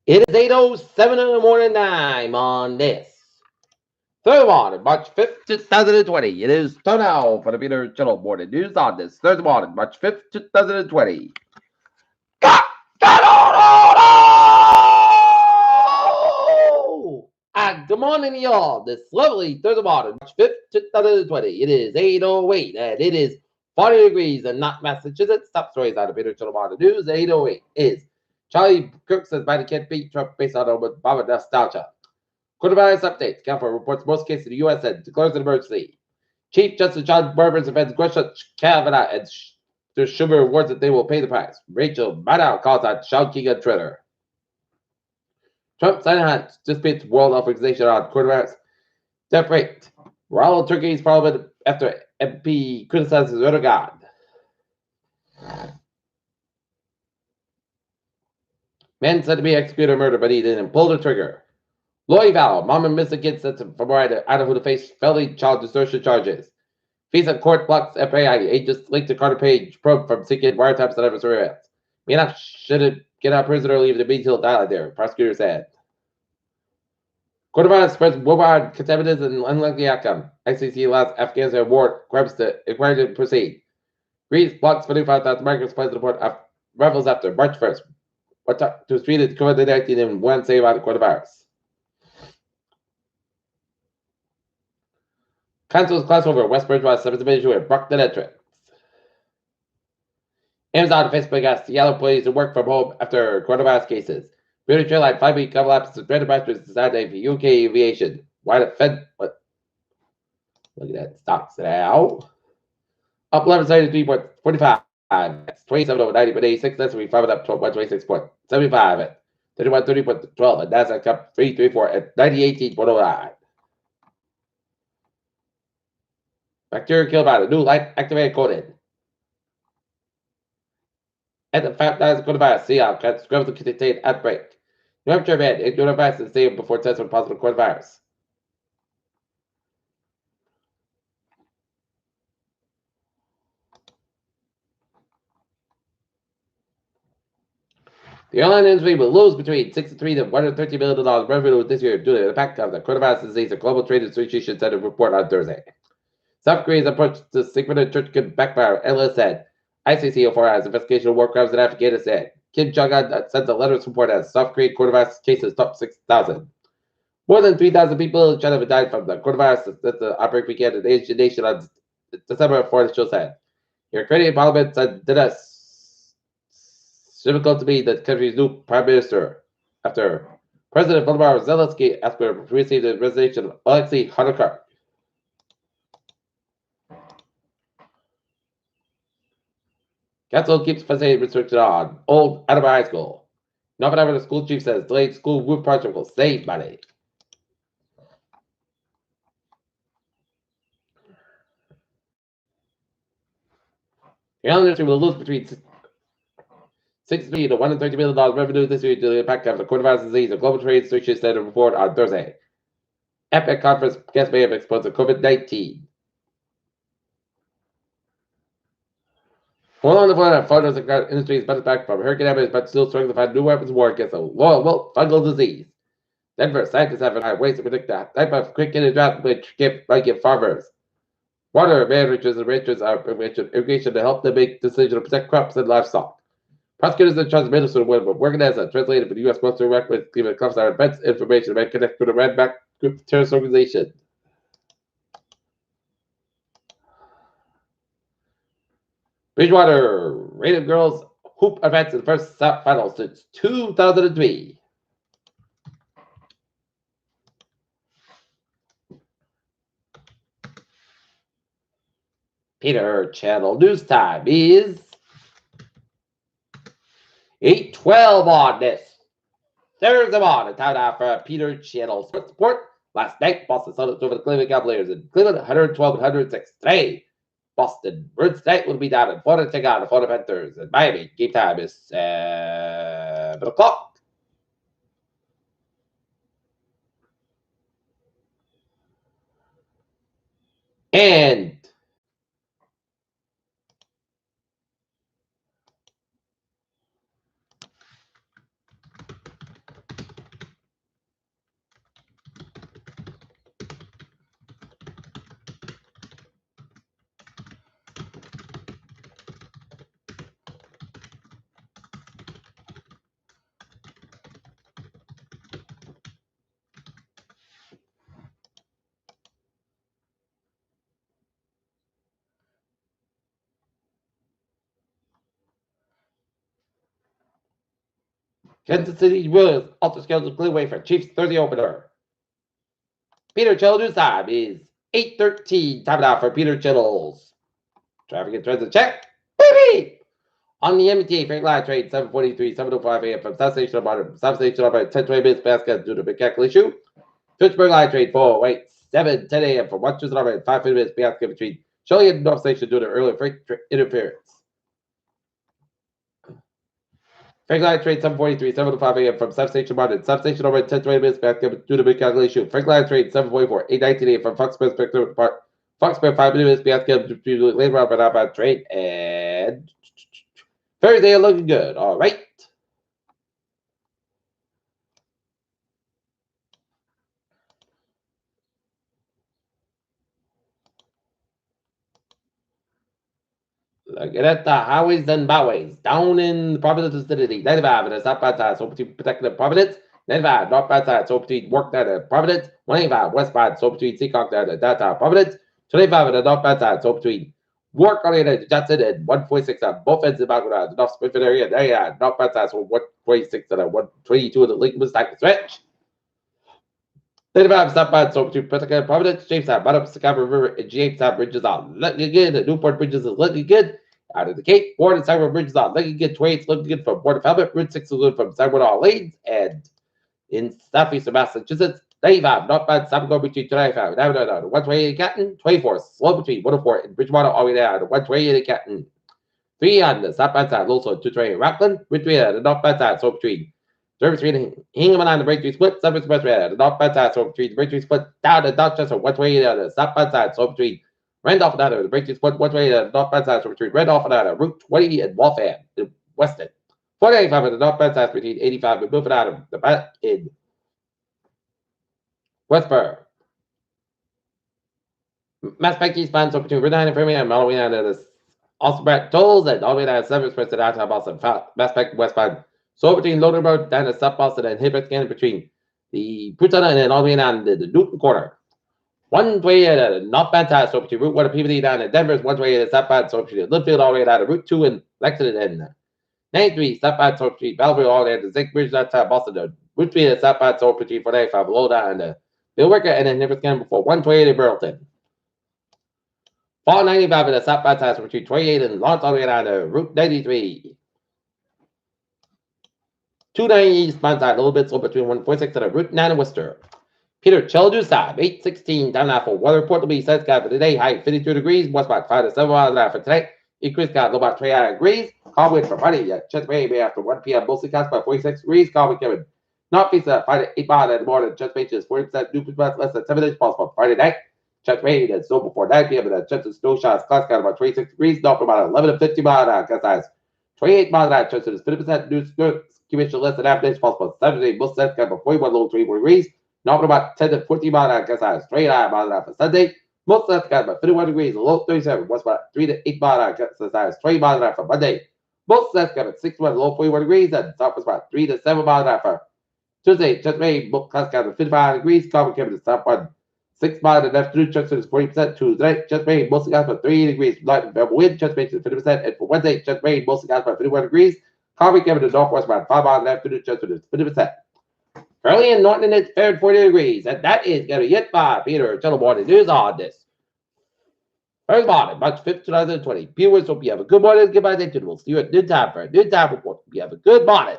It is 8:07 in the morning time on this Thursday morning, March 5th, 2020. It is time now for the Peter Channel Morning News on this Thursday morning, March 5th, 2020. And good morning, y'all. This lovely Thursday morning, March 5th, 2020. It is 8:08 and it is 40 degrees in not Massachusetts. Top stories out of Peter Channel Morning News. 8:08 is Charlie Kirk says Biden can't beat Trump based on Obama nostalgia. Coronavirus updates. California reports most cases in the U.S. and declares an emergency. Chief Justice John Roberts defends Gorsuch, Kavanaugh, and Schumer warns that they will pay the price. Rachel Maddow calls out Sean King on Twitter. Trump signing disputes World Health Organization on coronavirus. Death rate. Ronald Turkey's parliament after MP criticizes Erdogan. Man said to be executed or murdered, but he didn't pull the trigger. Louisville, mom and Mr. Kids sent from Idaho to face felony child distortion charges. FISA court blocks FBI agents linked to Carter Page probe from seeking wiretaps and other surveillance. Mena shouldn't get out of prison or leave the meeting till dialogue there, prosecutor said. Coronavirus spreads worldwide contaminants and unlikely outcome. ICC allows Afghanistan war crimes to inquire to proceed. Greece blocks 25,000 migrants plans to report arrivals after March 1st. What to treat COVID-19 and one say about the coronavirus. Cancels class over West Bridgewater 7th Division with Brockton entrance. Amazon and Facebook asked Seattle employees to work from home after coronavirus cases. British Airline 5-week collapse of Brandon Masters Saturday for UK aviation. Why the Fed? What? Look at that. Stocks now. Up 11.73.45. That's 27 over 90.86. That's we found up 126.75 at 31.30.12. And Nasdaq up 334 at 90.18.09. Bacteria killed by the new light activated coated. At the fact that it's going to buy a Seahawks scrambled to contain outbreak. New Hampshire man in coronavirus in the stadium before test for positive coronavirus. The airline industry will lose between $63 to $130 million revenue this year due to the impact of the coronavirus disease, a global trade association said in a report on Thursday. South Korea's approach to synchronous church could backfire, analysts said. ICC has investigation of war crimes in Afghanistan. Kim Jong-un sent a letter of support as South Korean coronavirus cases top 6,000. More than 3,000 people in China have died from the coronavirus since the outbreak began in the Asian nation on December 4th, the show said. Your Ukrainian parliament said did us difficult to be the country's new prime minister after President Volodymyr Zelensky asked for to receive the resignation of Alexei Honeykar. Council keeps facility restriction on Old Adama High School. Nothing the school chief says delayed school roof project will save money. The airline industry will lose between $60 to $130 million revenue this year due to the impact of the coronavirus disease, a global trade association said in a report on Thursday. Epic conference guest may have exposed to COVID-19. More on the floor, photos of the industry is bounced back from hurricane damage, but still struggling to find new weapons of war against a fungal disease. Denver scientists have high ways to predict the type of quick in drought which might give farmers. Water managers and ranchers are irrigation to help them make decisions to protect crops and livestock. Prosecutors and Trump Minnesota will working as a translator for the U.S. Postal Record Cleveland comes out events information about connect to the Red Back Group terrorist organization. Bridgewater rated girls hoop events in the first final since 2003. Peter Channel News Time is 8:12 on this Thursday morning. Time now for Peter Channel Sports Report. Last night, Boston Celtics over the Cleveland Cavaliers in Cleveland, 112-106. Today, Boston Bruins tonight will be down in Florida to take on the Florida Panthers. In Miami, game time is 7 o'clock. And Kansas City Royals ultra scheduled clear way for Chiefs Thursday opener. Peter Childers' time is 8:13. Time it out for Peter Chittles. Traffic and transit check. Baby! On the MTA Frank Line trade 7:43, 7:05 a.m. from South Station about 10:20 minutes basket due to mechanical issue. Fitchburg Line trade 408, 10 a.m. from 1:00 5 minutes basket between Shelley and North Station due to early freight interference. Frank Line trade 7:43, 7:05 a.m. from Substation Martin. Substation over 10:20 minutes basket due to mechanical issue. Frank Line trade 7:44, 8:19 a.m. from Foxborough 5 minutes basket between later on by trade and Thursday looking good. All right. Look at the highways and byways down in Providence vicinity. 95 and the southbound side, so between protecting Providence. 95 northbound side, so between Work down at Providence. 185 westbound, so between Seacock down at downtown Providence. 25 and the northbound side, so between Work on the Johnson and 146 on both ends of the North Springfield area. There you are, northbound side, so 126 and 122 in the Lincoln Stack stretch. 35 southbound, so between Pelican Providence, Jamestown, bottom Scarborough River, and Jamestown bridges on looking good. The Newport bridges is looking good. Out of the Cape, Ward and Scarborough bridges on looking good. 28 looking good from Board of Helmet, Route 6 is good from Scarborough all lanes, and in southeastern Massachusetts, 95 northbound, southbound between 25 and Avenue 128 in Canton, 24 slow between 104 and Bridgewater all the way down to 128 in Canton. 3 on the southbound side, also 228 in Rockland, Route 3 on the northbound side, so between Service Street and Hingham on the Breakthrough Split, Service Express at the northbound side, so between the Breakthrough Split down to Dorchester, 128 on the southbound side, so between Randolph and out of the Breakthrough Split, 128 on the northbound side, so between Randolph and out of Route 20 and Waltham, in Weston. 485 on the northbound side, between 85 and moving out of the back in Westboro. Mass Bank eastbound, so between Route 9 and Framingham, all the way down to the Austin Tolls, and all the way down to 7th Express to downtown Boston. Mass Bank westbound. So between Loader Road down to South Boston and Hibbert Canyon between the Putana and all the way down to the Newton corner. 128 at the northbound side, so between Route 1 and Peabody down to Denver's 128 at southbound, so between Linfield all the way down to Route 2 and Lexington and 93 southbound, so between Bellevue all the way to Zinc Bridge downtown Boston. Route 3 at southbound, so between 495 below down to Bill Worker and then Hibbert Canyon before 128 in Burlington. 495 at the southbound side, so between 28 and Lawrence all the way down to Route 93. 290 eastbound side, a little bit slow between 146 and Route 9 in Worcester. Peter Childers time, 8:16 down now for weather report to be set sky for today. High 52 degrees, west about 5 to 7 miles an hour for today. Increase got low about 29 degrees. Calm wind for Friday at Chesapeake after 1 p.m. Mostly cast by 46 degrees. Calm wind coming. Northeast at 5 to 8 miles in the morning. Chesapeake is 40% new percent less than 7 inches possible Friday night. Chesapeake and snow before 9 p.m. and Chesapeake snow showers class got about 26 degrees. North about 11 to 50 miles an hour. Gust size 28 miles an hour. Chesapeake is 50% new commission less than half inch possible Saturday. Most sets got about 41 low 34 degrees. North about 10 to 14 miles an hour. Gust size 29 miles an hour for Sunday. Most sets got about 51 degrees. Low 37. West about 3 to 8 miles an hour. Gust size 20 miles an hour for Monday. Most sets got about 61 low 41 degrees. And south was about 3 to 7 miles an hour for Tuesday. Chesapeake most class got about 55 degrees. Calm coming to south one 6 miles in the afternoon. Chesapeake is 40% Tuesday. Chesapeake mostly got about 3 degrees. Light and variable wind. Chesapeake is 50%. And for Wednesday, Chesapeake mostly got about 51 degrees. Calm coming to northwest about 5 miles in the afternoon. Chesapeake is 50%. Currently in Norton, it's fair 40 degrees. And that is going to get by Peter Channel Morning News on this first morning, March 5th, 2020. Viewers, hope you have a good morning. Goodbye. We'll see you at noon time for a noon time report. You have a good morning.